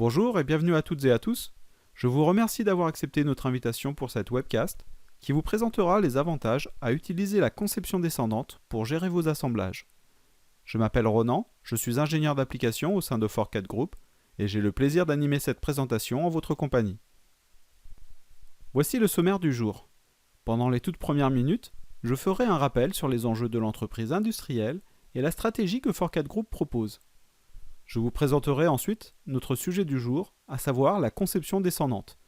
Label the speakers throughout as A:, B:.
A: Bonjour et bienvenue à toutes et à tous. Je vous remercie d'avoir accepté notre invitation pour cette webcast qui vous présentera les avantages à utiliser la conception descendante pour gérer vos assemblages. Je m'appelle Ronan, je suis ingénieur d'application au sein de ForCAD Group et j'ai le plaisir d'animer cette présentation en votre compagnie. Voici le sommaire du jour. Pendant les toutes premières minutes, je ferai un rappel sur les enjeux de l'entreprise industrielle et la stratégie que ForCAD Group propose. Je vous présenterai ensuite notre sujet du jour, à savoir la conception descendante.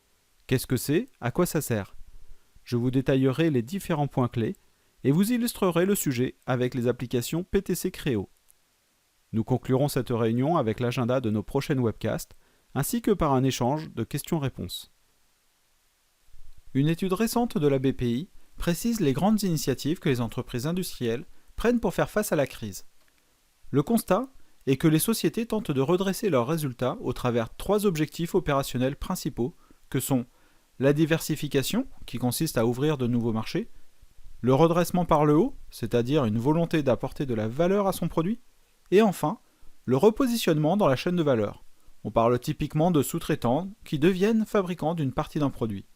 A: Qu'est-ce que c'est? À quoi ça sert? Je vous détaillerai les différents points clés et vous illustrerai le sujet avec les applications PTC Creo. Nous conclurons cette réunion avec l'agenda de nos prochaines webcasts, ainsi que par un échange de questions-réponses. Une étude récente de la BPI précise les grandes initiatives que les entreprises industrielles prennent pour faire face à la crise. Le constat est que les sociétés tentent de redresser leurs résultats au travers 3 objectifs opérationnels principaux que sont la diversification, qui consiste à ouvrir de nouveaux marchés, le redressement par le haut, c'est-à-dire une volonté d'apporter de la valeur à son produit, et enfin, le repositionnement dans la chaîne de valeur. On parle typiquement de sous-traitants qui deviennent fabricants d'une partie d'un produit.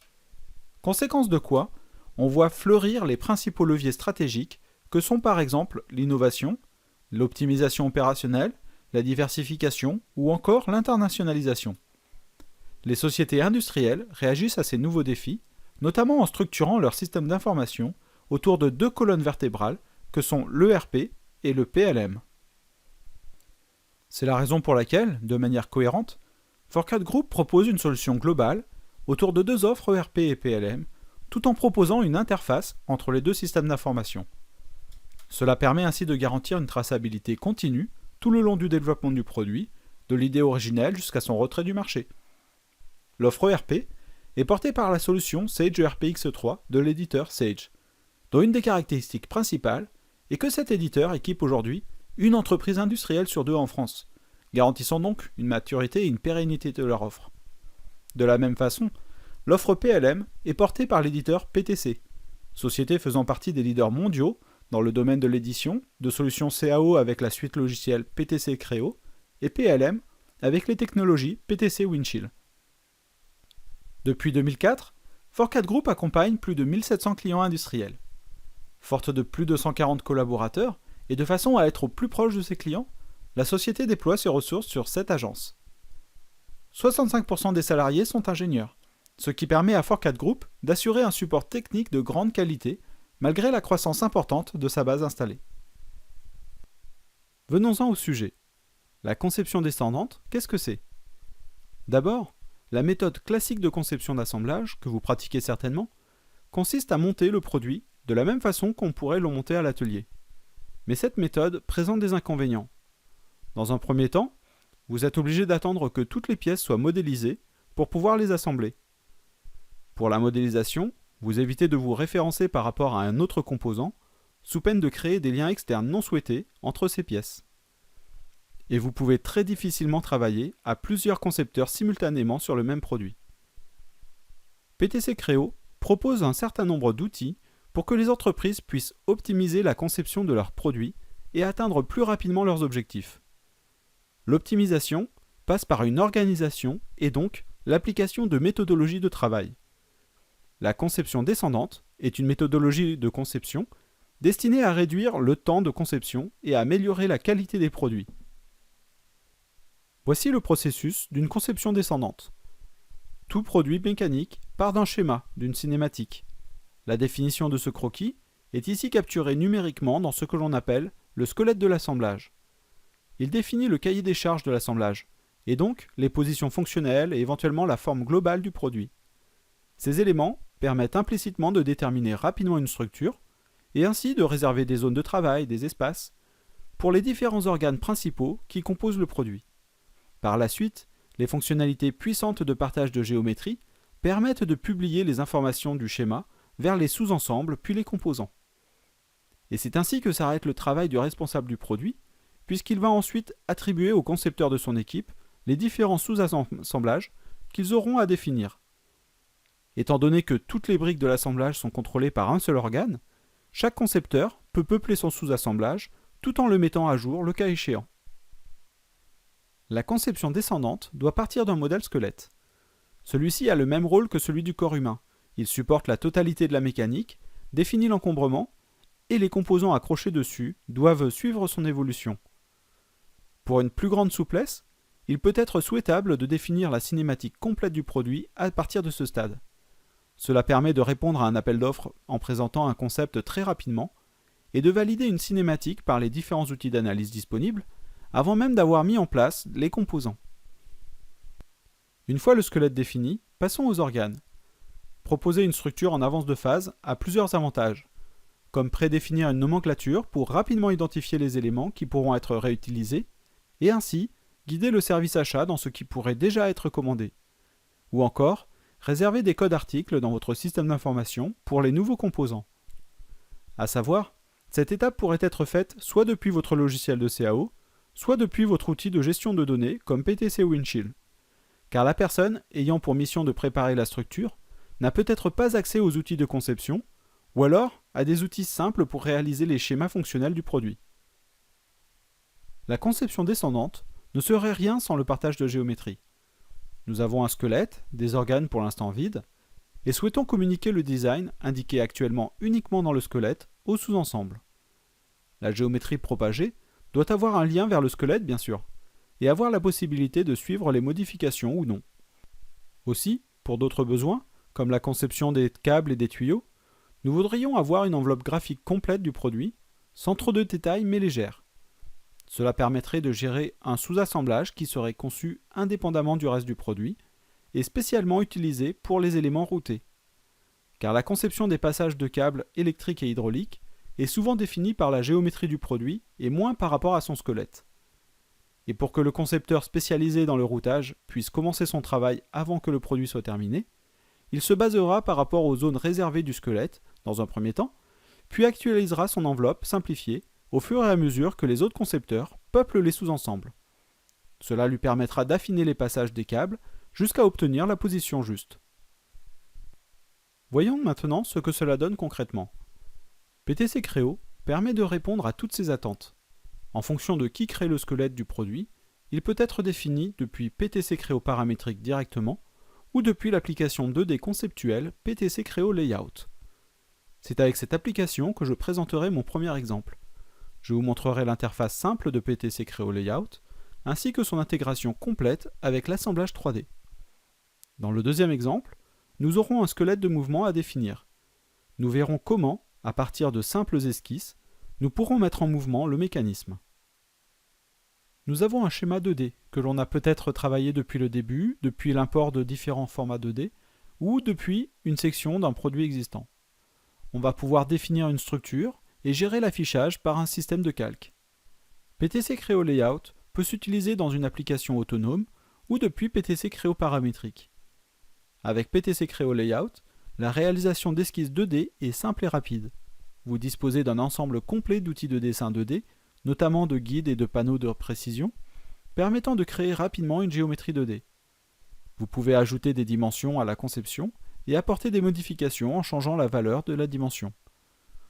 A: Conséquence de quoi, on voit fleurir les principaux leviers stratégiques que sont par exemple l'innovation, l'optimisation opérationnelle, la diversification ou encore l'internationalisation. Les sociétés industrielles réagissent à ces nouveaux défis, notamment en structurant leur système d'information autour de 2 colonnes vertébrales que sont l'ERP et le PLM. C'est la raison pour laquelle, de manière cohérente, ForCAD Group propose une solution globale autour de 2 offres ERP et PLM, tout en proposant une interface entre les 2 systèmes d'information. Cela permet ainsi de garantir une traçabilité continue tout le long du développement du produit, de l'idée originelle jusqu'à son retrait du marché. L'offre ERP est portée par la solution Sage ERP X3 de l'éditeur Sage, dont une des caractéristiques principales est que cet éditeur équipe aujourd'hui une entreprise industrielle sur 2 en France, garantissant donc une maturité et une pérennité de leur offre. De la même façon, l'offre PLM est portée par l'éditeur PTC, société faisant partie des leaders mondiaux dans le domaine de l'édition, de solutions CAO avec la suite logicielle PTC Creo, et PLM avec les technologies PTC Windchill. Depuis 2004, ForCAD Group accompagne plus de 1700 clients industriels. Forte de plus de 140 collaborateurs, et de façon à être au plus proche de ses clients, la société déploie ses ressources sur 7 agences. 65% des salariés sont ingénieurs, ce qui permet à ForCAD Group d'assurer un support technique de grande qualité malgré la croissance importante de sa base installée. Venons-en au sujet. La conception descendante, qu'est-ce que c'est? D'abord, la méthode classique de conception d'assemblage, que vous pratiquez certainement, consiste à monter le produit de la même façon qu'on pourrait le monter à l'atelier. Mais cette méthode présente des inconvénients. Dans un premier temps, vous êtes obligé d'attendre que toutes les pièces soient modélisées pour pouvoir les assembler. Pour la modélisation, vous évitez de vous référencer par rapport à un autre composant, sous peine de créer des liens externes non souhaités entre ces pièces. Et vous pouvez très difficilement travailler à plusieurs concepteurs simultanément sur le même produit. PTC Creo propose un certain nombre d'outils pour que les entreprises puissent optimiser la conception de leurs produits et atteindre plus rapidement leurs objectifs. L'optimisation passe par une organisation et donc l'application de méthodologies de travail. La conception descendante est une méthodologie de conception destinée à réduire le temps de conception et à améliorer la qualité des produits. Voici le processus d'une conception descendante. Tout produit mécanique part d'un schéma, d'une cinématique. La définition de ce croquis est ici capturée numériquement dans ce que l'on appelle le squelette de l'assemblage. Il définit le cahier des charges de l'assemblage, et donc les positions fonctionnelles et éventuellement la forme globale du produit. Ces éléments permettent implicitement de déterminer rapidement une structure, et ainsi de réserver des zones de travail, des espaces, pour les différents organes principaux qui composent le produit. Par la suite, les fonctionnalités puissantes de partage de géométrie permettent de publier les informations du schéma vers les sous-ensembles puis les composants. Et c'est ainsi que s'arrête le travail du responsable du produit, puisqu'il va ensuite attribuer au concepteur de son équipe les différents sous-assemblages qu'ils auront à définir. Étant donné que toutes les briques de l'assemblage sont contrôlées par un seul organe, chaque concepteur peut peupler son sous-assemblage tout en le mettant à jour le cas échéant. La conception descendante doit partir d'un modèle squelette. Celui-ci a le même rôle que celui du corps humain. Il supporte la totalité de la mécanique, définit l'encombrement, et les composants accrochés dessus doivent suivre son évolution. Pour une plus grande souplesse, il peut être souhaitable de définir la cinématique complète du produit à partir de ce stade. Cela permet de répondre à un appel d'offres en présentant un concept très rapidement et de valider une cinématique par les différents outils d'analyse disponibles avant même d'avoir mis en place les composants. Une fois le squelette défini, passons aux organes. Proposer une structure en avance de phase a plusieurs avantages, comme prédéfinir une nomenclature pour rapidement identifier les éléments qui pourront être réutilisés et ainsi guider le service achat dans ce qui pourrait déjà être commandé. Ou encore, réserver des codes articles dans votre système d'information pour les nouveaux composants. À savoir, cette étape pourrait être faite soit depuis votre logiciel de CAO, soit depuis votre outil de gestion de données comme PTC Windchill. Car la personne ayant pour mission de préparer la structure n'a peut-être pas accès aux outils de conception, ou alors à des outils simples pour réaliser les schémas fonctionnels du produit. La conception descendante ne serait rien sans le partage de géométrie. Nous avons un squelette, des organes pour l'instant vides, et souhaitons communiquer le design indiqué actuellement uniquement dans le squelette au sous-ensemble. La géométrie propagée doit avoir un lien vers le squelette bien sûr, et avoir la possibilité de suivre les modifications ou non. Aussi, pour d'autres besoins, comme la conception des câbles et des tuyaux, nous voudrions avoir une enveloppe graphique complète du produit, sans trop de détails mais légère. Cela permettrait de gérer un sous-assemblage qui serait conçu indépendamment du reste du produit et spécialement utilisé pour les éléments routés. Car la conception des passages de câbles électriques et hydrauliques est souvent définie par la géométrie du produit et moins par rapport à son squelette. Et pour que le concepteur spécialisé dans le routage puisse commencer son travail avant que le produit soit terminé, il se basera par rapport aux zones réservées du squelette, dans un premier temps, puis actualisera son enveloppe simplifiée au fur et à mesure que les autres concepteurs peuplent les sous-ensembles. Cela lui permettra d'affiner les passages des câbles jusqu'à obtenir la position juste. Voyons maintenant ce que cela donne concrètement. PTC Creo permet de répondre à toutes ces attentes. En fonction de qui crée le squelette du produit, il peut être défini depuis PTC Creo paramétrique directement ou depuis l'application 2D conceptuelle PTC Creo Layout. C'est avec cette application que je présenterai mon premier exemple. Je vous montrerai l'interface simple de PTC Creo Layout, ainsi que son intégration complète avec l'assemblage 3D. Dans le deuxième exemple, nous aurons un squelette de mouvement à définir. Nous verrons comment, à partir de simples esquisses, nous pourrons mettre en mouvement le mécanisme. Nous avons un schéma 2D que l'on a peut-être travaillé depuis le début, depuis l'import de différents formats 2D, ou depuis une section d'un produit existant. On va pouvoir définir une structure et gérer l'affichage par un système de calque. PTC Creo Layout peut s'utiliser dans une application autonome ou depuis PTC Creo paramétrique. Avec PTC Creo Layout, la réalisation d'esquisses 2D est simple et rapide. Vous disposez d'un ensemble complet d'outils de dessin 2D, notamment de guides et de panneaux de précision, permettant de créer rapidement une géométrie 2D. Vous pouvez ajouter des dimensions à la conception et apporter des modifications en changeant la valeur de la dimension.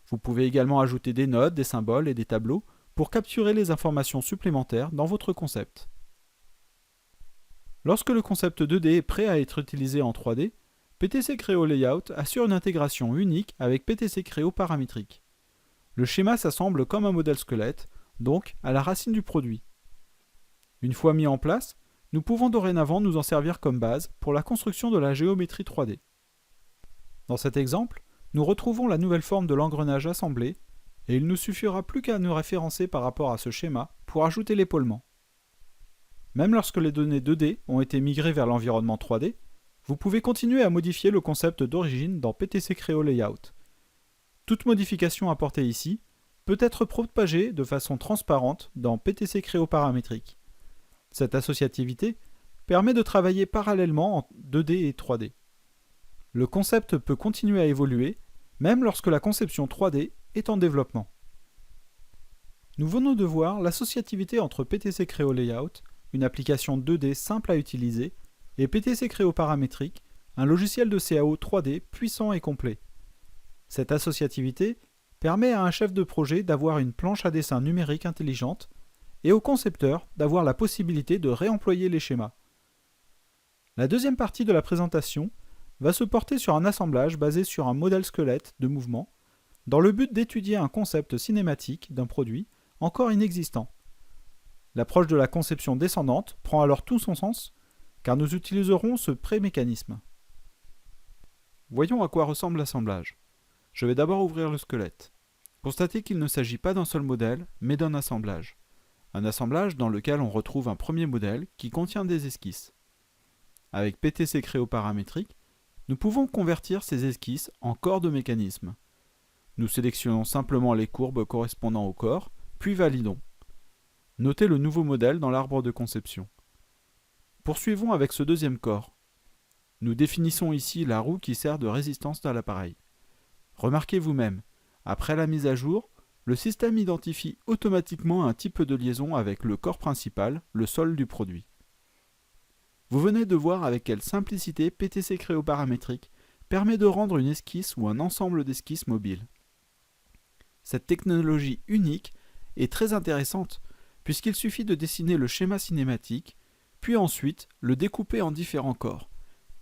A: Vous pouvez également ajouter des notes, des symboles et des tableaux pour capturer les informations supplémentaires dans votre concept. Lorsque le concept 2D est prêt à être utilisé en 3D, PTC Creo Layout assure une intégration unique avec PTC Creo paramétrique. Le schéma s'assemble comme un modèle squelette, donc à la racine du produit. Une fois mis en place, nous pouvons dorénavant nous en servir comme base pour la construction de la géométrie 3D. Dans cet exemple, nous retrouvons la nouvelle forme de l'engrenage assemblé et il ne suffira plus qu'à nous référencer par rapport à ce schéma pour ajouter l'épaulement. Même lorsque les données 2D ont été migrées vers l'environnement 3D, vous pouvez continuer à modifier le concept d'origine dans PTC Creo Layout. Toute modification apportée ici peut être propagée de façon transparente dans PTC Creo paramétrique. Cette associativité permet de travailler parallèlement en 2D et 3D. Le concept peut continuer à évoluer, même lorsque la conception 3D est en développement. Nous venons de voir l'associativité entre PTC Creo Layout, une application 2D simple à utiliser, et PTC Creo paramétrique, un logiciel de CAO 3D puissant et complet. Cette associativité permet à un chef de projet d'avoir une planche à dessin numérique intelligente et au concepteur d'avoir la possibilité de réemployer les schémas. La deuxième partie de la présentation va se porter sur un assemblage basé sur un modèle squelette de mouvement, dans le but d'étudier un concept cinématique d'un produit encore inexistant. L'approche de la conception descendante prend alors tout son sens, car nous utiliserons ce pré-mécanisme. Voyons à quoi ressemble l'assemblage. Je vais d'abord ouvrir le squelette. Constatez qu'il ne s'agit pas d'un seul modèle, mais d'un assemblage. Un assemblage dans lequel on retrouve un premier modèle qui contient des esquisses. Avec PTC Créoparamétrique, nous pouvons convertir ces esquisses en corps de mécanisme. Nous sélectionnons simplement les courbes correspondant au corps, puis validons. Notez le nouveau modèle dans l'arbre de conception. Poursuivons avec ce deuxième corps. Nous définissons ici la roue qui sert de résistance à l'appareil. Remarquez vous-même, après la mise à jour, le système identifie automatiquement un type de liaison avec le corps principal, le sol du produit. Vous venez de voir avec quelle simplicité PTC Créoparamétrique permet de rendre une esquisse ou un ensemble d'esquisses mobiles. Cette technologie unique est très intéressante puisqu'il suffit de dessiner le schéma cinématique, puis ensuite le découper en différents corps.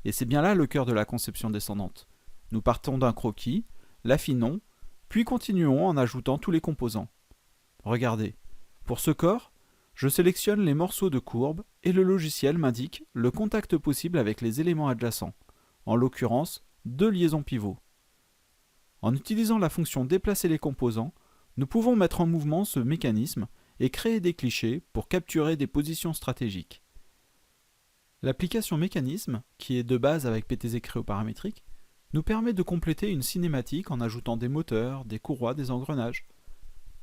A: Et c'est bien là le cœur de la conception descendante. Nous partons d'un croquis, l'affinons, puis continuons en ajoutant tous les composants. Regardez, pour ce corps, je sélectionne les morceaux de courbe et le logiciel m'indique le contact possible avec les éléments adjacents, en l'occurrence 2 liaisons pivots. En utilisant la fonction déplacer les composants, nous pouvons mettre en mouvement ce mécanisme et créer des clichés pour capturer des positions stratégiques. L'application mécanisme, qui est de base avec PTC Créoparamétrique, nous permet de compléter une cinématique en ajoutant des moteurs, des courroies, des engrenages.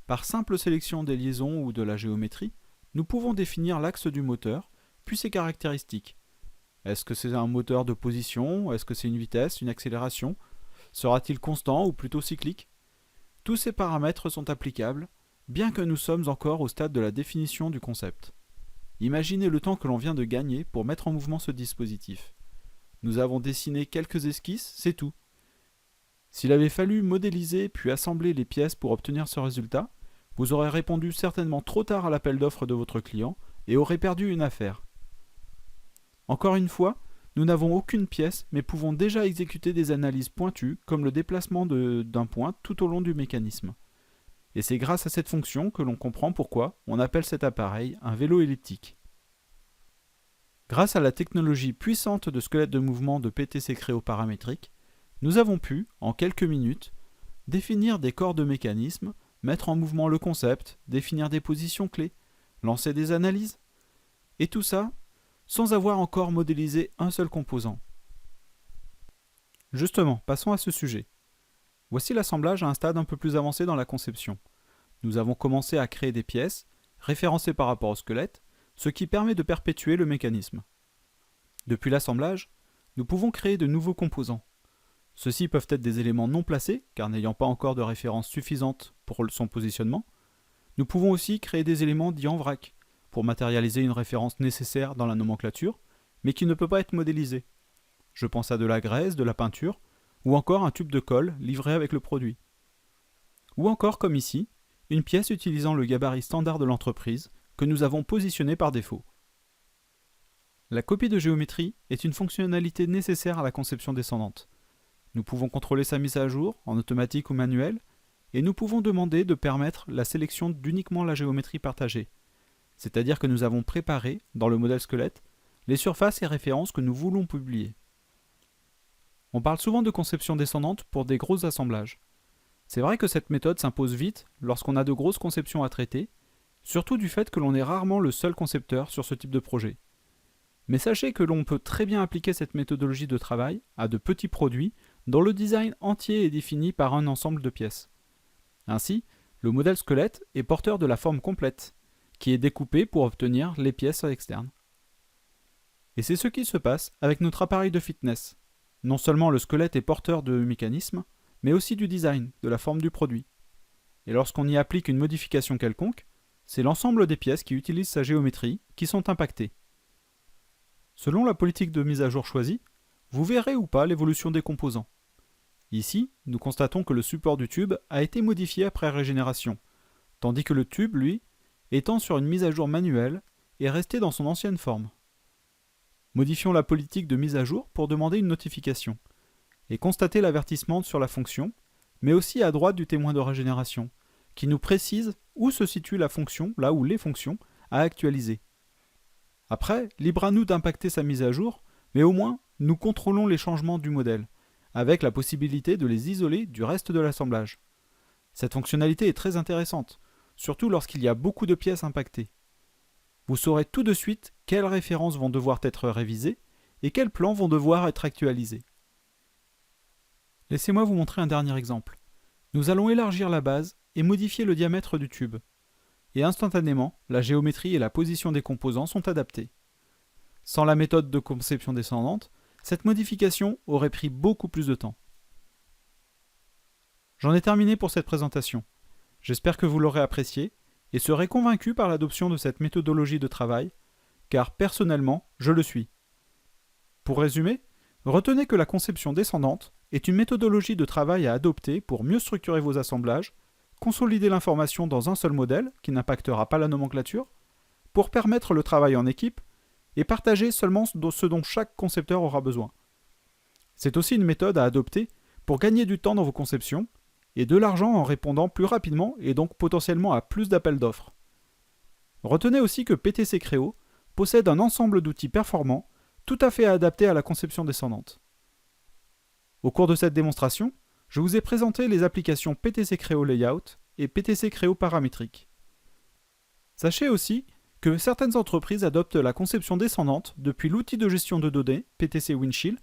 A: Par simple sélection des liaisons ou de la géométrie, nous pouvons définir l'axe du moteur, puis ses caractéristiques. Est-ce que c'est un moteur de position? Est-ce que c'est une vitesse, une accélération? Sera-t-il constant ou plutôt cyclique? Tous ces paramètres sont applicables, bien que nous sommes encore au stade de la définition du concept. Imaginez le temps que l'on vient de gagner pour mettre en mouvement ce dispositif. Nous avons dessiné quelques esquisses, c'est tout. S'il avait fallu modéliser puis assembler les pièces pour obtenir ce résultat, vous aurez répondu certainement trop tard à l'appel d'offres de votre client et aurez perdu une affaire. Encore une fois, nous n'avons aucune pièce mais pouvons déjà exécuter des analyses pointues comme le déplacement d'un point tout au long du mécanisme. Et c'est grâce à cette fonction que l'on comprend pourquoi on appelle cet appareil un vélo elliptique. Grâce à la technologie puissante de squelette de mouvement de PTC Créoparamétrique, nous avons pu, en quelques minutes, définir des corps de mécanisme, mettre en mouvement le concept, définir des positions clés, lancer des analyses, et tout ça sans avoir encore modélisé un seul composant. Justement, passons à ce sujet. Voici l'assemblage à un stade un peu plus avancé dans la conception. Nous avons commencé à créer des pièces, référencées par rapport au squelette, ce qui permet de perpétuer le mécanisme. Depuis l'assemblage, nous pouvons créer de nouveaux composants. Ceux-ci peuvent être des éléments non placés, car n'ayant pas encore de référence suffisante pour son positionnement. Nous pouvons aussi créer des éléments dits en vrac, pour matérialiser une référence nécessaire dans la nomenclature, mais qui ne peut pas être modélisée. Je pense à de la graisse, de la peinture, ou encore un tube de colle livré avec le produit. Ou encore, comme ici, une pièce utilisant le gabarit standard de l'entreprise que nous avons positionné par défaut. La copie de géométrie est une fonctionnalité nécessaire à la conception descendante. Nous pouvons contrôler sa mise à jour, en automatique ou manuel, et nous pouvons demander de permettre la sélection d'uniquement la géométrie partagée, c'est-à-dire que nous avons préparé, dans le modèle squelette, les surfaces et références que nous voulons publier. On parle souvent de conception descendante pour des gros assemblages. C'est vrai que cette méthode s'impose vite lorsqu'on a de grosses conceptions à traiter, surtout du fait que l'on est rarement le seul concepteur sur ce type de projet. Mais sachez que l'on peut très bien appliquer cette méthodologie de travail à de petits produits dont le design entier est défini par un ensemble de pièces. Ainsi, le modèle squelette est porteur de la forme complète, qui est découpée pour obtenir les pièces externes. Et c'est ce qui se passe avec notre appareil de fitness. Non seulement le squelette est porteur de mécanismes, mais aussi du design, de la forme du produit. Et lorsqu'on y applique une modification quelconque, c'est l'ensemble des pièces qui utilisent sa géométrie qui sont impactées. Selon la politique de mise à jour choisie, vous verrez ou pas l'évolution des composants. Ici, nous constatons que le support du tube a été modifié après régénération, tandis que le tube, lui, étant sur une mise à jour manuelle et rester dans son ancienne forme. Modifions la politique de mise à jour pour demander une notification et constater l'avertissement sur la fonction, mais aussi à droite du témoin de régénération, qui nous précise où se situe la fonction, là où les fonctions, à actualiser. Après, libre à nous d'impacter sa mise à jour, mais au moins, nous contrôlons les changements du modèle, avec la possibilité de les isoler du reste de l'assemblage. Cette fonctionnalité est très intéressante, surtout lorsqu'il y a beaucoup de pièces impactées. Vous saurez tout de suite quelles références vont devoir être révisées et quels plans vont devoir être actualisés. Laissez-moi vous montrer un dernier exemple. Nous allons élargir la base et modifier le diamètre du tube. Et instantanément, la géométrie et la position des composants sont adaptés. Sans la méthode de conception descendante, cette modification aurait pris beaucoup plus de temps. J'en ai terminé pour cette présentation. J'espère que vous l'aurez apprécié et serez convaincu par l'adoption de cette méthodologie de travail, car personnellement, je le suis. Pour résumer, retenez que la conception descendante est une méthodologie de travail à adopter pour mieux structurer vos assemblages, consolider l'information dans un seul modèle qui n'impactera pas la nomenclature, pour permettre le travail en équipe et partager seulement ce dont chaque concepteur aura besoin. C'est aussi une méthode à adopter pour gagner du temps dans vos conceptions et de l'argent en répondant plus rapidement et donc potentiellement à plus d'appels d'offres. Retenez aussi que PTC Creo possède un ensemble d'outils performants tout à fait adaptés à la conception descendante. Au cours de cette démonstration, je vous ai présenté les applications PTC Creo Layout et PTC Creo Paramétrique. Sachez aussi que certaines entreprises adoptent la conception descendante depuis l'outil de gestion de données PTC Windchill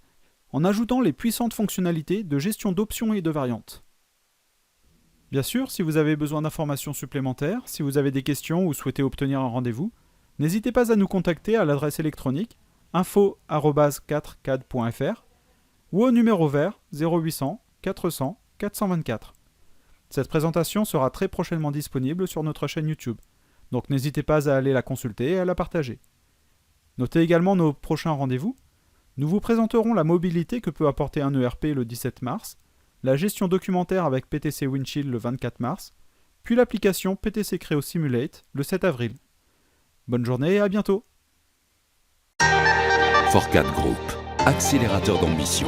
A: en ajoutant les puissantes fonctionnalités de gestion d'options et de variantes. Bien sûr, si vous avez besoin d'informations supplémentaires, si vous avez des questions ou souhaitez obtenir un rendez-vous, n'hésitez pas à nous contacter à l'adresse électronique info@4cad.fr ou au numéro vert 0800 400 424. Cette présentation sera très prochainement disponible sur notre chaîne YouTube, donc n'hésitez pas à aller la consulter et à la partager. Notez également nos prochains rendez-vous. Nous vous présenterons la mobilité que peut apporter un ERP le 17 mars, la gestion documentaire avec PTC Windchill le 24 mars, puis l'application PTC Creo Simulate le 7 avril. Bonne journée et à bientôt.
B: 4CAD Group, accélérateur d'ambition.